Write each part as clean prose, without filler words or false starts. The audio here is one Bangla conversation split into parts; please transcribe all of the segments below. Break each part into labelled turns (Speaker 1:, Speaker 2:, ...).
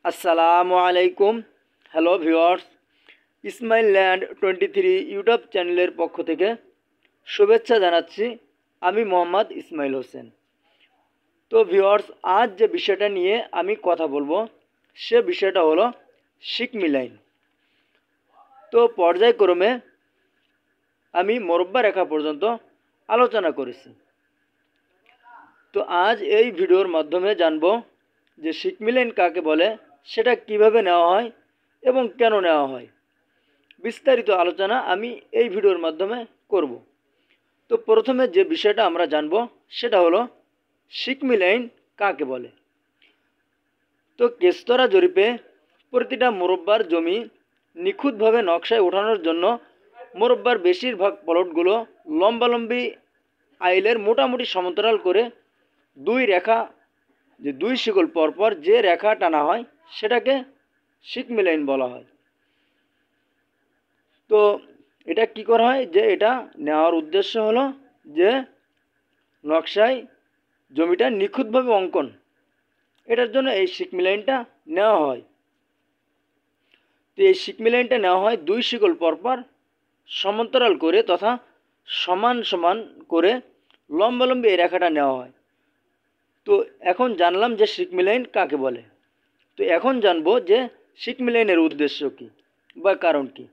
Speaker 1: আসসালামু আলাইকুম। Hello viewers, Ismail land 23 YouTube চ্যানেলের পক্ষ থেকে শুভেচ্ছা জানাচ্ছি। আমি মোহাম্মদ ইসমাইল হোসেন। তো ভিউয়ার্স, আজ যে বিষয়টা নিয়ে আমি কথা বলবো সে বিষয়টা হলো সিকমি লাইন। তো পর্যায়ক্রমে আমি মোরব্বা রেখা পর্যন্ত আলোচনা করেছি। তো আজ এই ভিডিওর মাধ্যমে জানবো যে সিকমি লাইন কাকে বলে, সেটা কিভাবে নেওয়া হয় এবং কেন নেওয়া হয়। বিস্তারিত আলোচনা আমি এই ভিডিওর মাধ্যমে করব। তো প্রথমে যে বিষয়টা আমরা জানব সেটা হলো সিকমি লাইন কাকে বলে। তো কেস্তরা জরিপে প্রতিটা মোরব্বার জমি নিখুঁতভাবে নকশায় ওঠানোর জন্য মোরব্বার বেশিরভাগ প্লটগুলো লম্বালম্বি আইলের মোটামুটি সমান্তরাল করে দুই শিকল পরপর যে রেখা টানা হয় সেটাকে সিকমি লাইন বলা হয়। তো এটা কি করা হয়, যে এটা নেওয়ার উদ্দেশ্য হলো যে নকশায় জমিটা নিখুঁতভাবে অঙ্কন, এটার জন্য এই সিকমি লাইনটা নেওয়া হয়। তো এই সিকমি লাইনটা নেওয়া হয় দুই শিকল পরপর সমান্তরাল করে তথা সমান সমান করে লম্বালম্বি এই রেখাটা নেওয়া হয়। তো এখন জানলাম যে সিকমি লাইন কাকে বলে। তো এখন জানবো যে সিকমি লাইনের উদ্দেশ্য কী বা কারণ কী।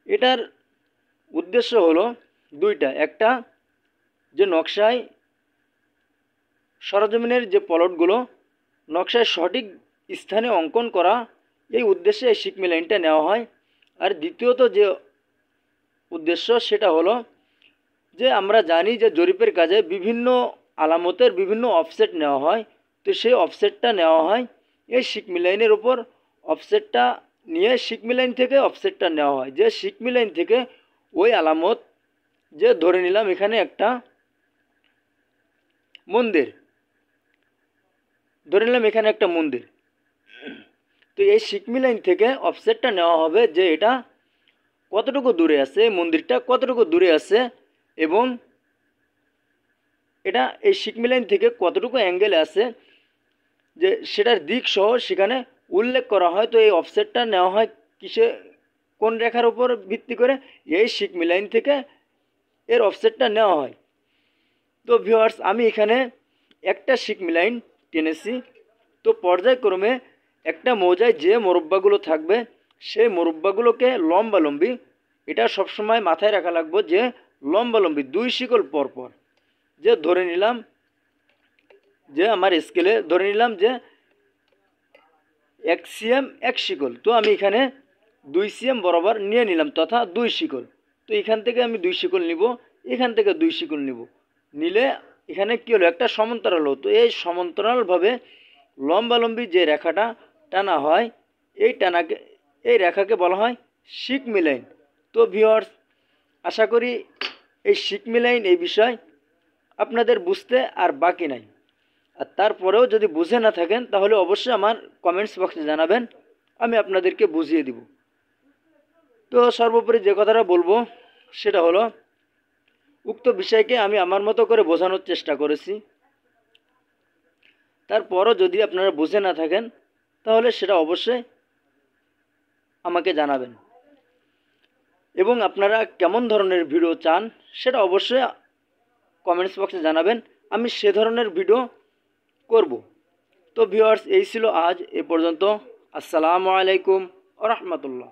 Speaker 1: এটার উদ্দেশ্য হলো দুইটা। একটা, যে নকশায় সরজমিনের যে প্লটগুলো নকশায় সঠিক স্থানে অঙ্কন করা, এই উদ্দেশ্যে এই সিকমি লাইনটা নেওয়া হয়। আর দ্বিতীয়ত যে উদ্দেশ্য সেটা হলো যে আমরা জানি যে জরিপের কাজে বিভিন্ন আলামতের বিভিন্ন অফসেট নেওয়া হয়। তো সেই অফসেটটা নেওয়া হয় এই সিকমি লাইনের উপর। অফসেটটা নিয়ে সিকমি লাইন থেকে অফসেটটা নেওয়া হয়, যে সিকমি লাইন থেকে ওই আলামত, যে ধরে নিলাম এখানে একটা মন্দির, তো এই সিকমি লাইন থেকে অফসেটটা নেওয়া হবে যে এটা কতটুকু দূরে আছে, মন্দিরটা কতটুকু দূরে আছে এবং এটা এই সিকমি লাইন থেকে কতটুকু অ্যাঙ্গেলে আছে, যে সেটার দিক সহ সেখানে উল্লেখ করা হয়। তো এই অফসেটটা নেওয়া হয় কোন রেখার উপর ভিত্তি করে, এই সিকমি লাইন থেকে এর অফসেটটা নেওয়া হয়। তো ভিউয়ার্স, আমি এখানে একটা সিকমি লাইন টেনেছি। তো পর্যায়ক্রমে একটা মৌজায় যে মোরব্বাগুলো থাকবে সেই মোরব্বাগুলোকে লম্বালম্বি, এটা সবসময় মাথায় রাখা লাগবে যে লম্বালম্বি দুই শিকল পরপর, যে ধরে নিলাম যে আমার স্কেলে ধরে নিলাম যে 1 সিএম 1 শিকল। তো আমি এখানে 2 সিএম বরাবর নিয়ে নিলাম তথা 2 শিকল। তো এখান থেকে আমি 2 শিকল নিব, এখান থেকে 2 শিকল নিলে এখানে কী হলো, একটা সমান্তরাল হলো। তো এই সমান্তরালভাবে লম্বালম্বি যে রেখাটা টানা হয়, এই রেখাকে বলা হয় সিকমি লাইন। তো ভিউয়ার্স, আশা করি এই সিকমি লাইন এই বিষয় আপনাদের বুঝতে আর বাকি নাই। আর তারপরেও যদি বুঝে না থাকেন তাহলে অবশ্যই আমার কমেন্টস বক্সে জানাবেন, আমি আপনাদেরকে বুঝিয়ে দিব। তো সর্বোপরি যে কথাটা বলবো সেটা হলো, উক্ত বিষয়কে আমি আমার মতো করে বোঝানোর চেষ্টা করেছি। তারপরও যদি আপনারা বুঝে না থাকেন তাহলে সেটা অবশ্যই আমাকে জানাবেন, এবং আপনারা কেমন ধরনের ভিডিও চান সেটা অবশ্যই কমেন্টস বক্সে জানাবেন, আমি সে ধরনের ভিডিও করব। তো ভিউয়ার্স, এই ছিল আজ এ পর্যন্ত। আসসালামু আলাইকুম ওয়া রাহমাতুল্লাহ।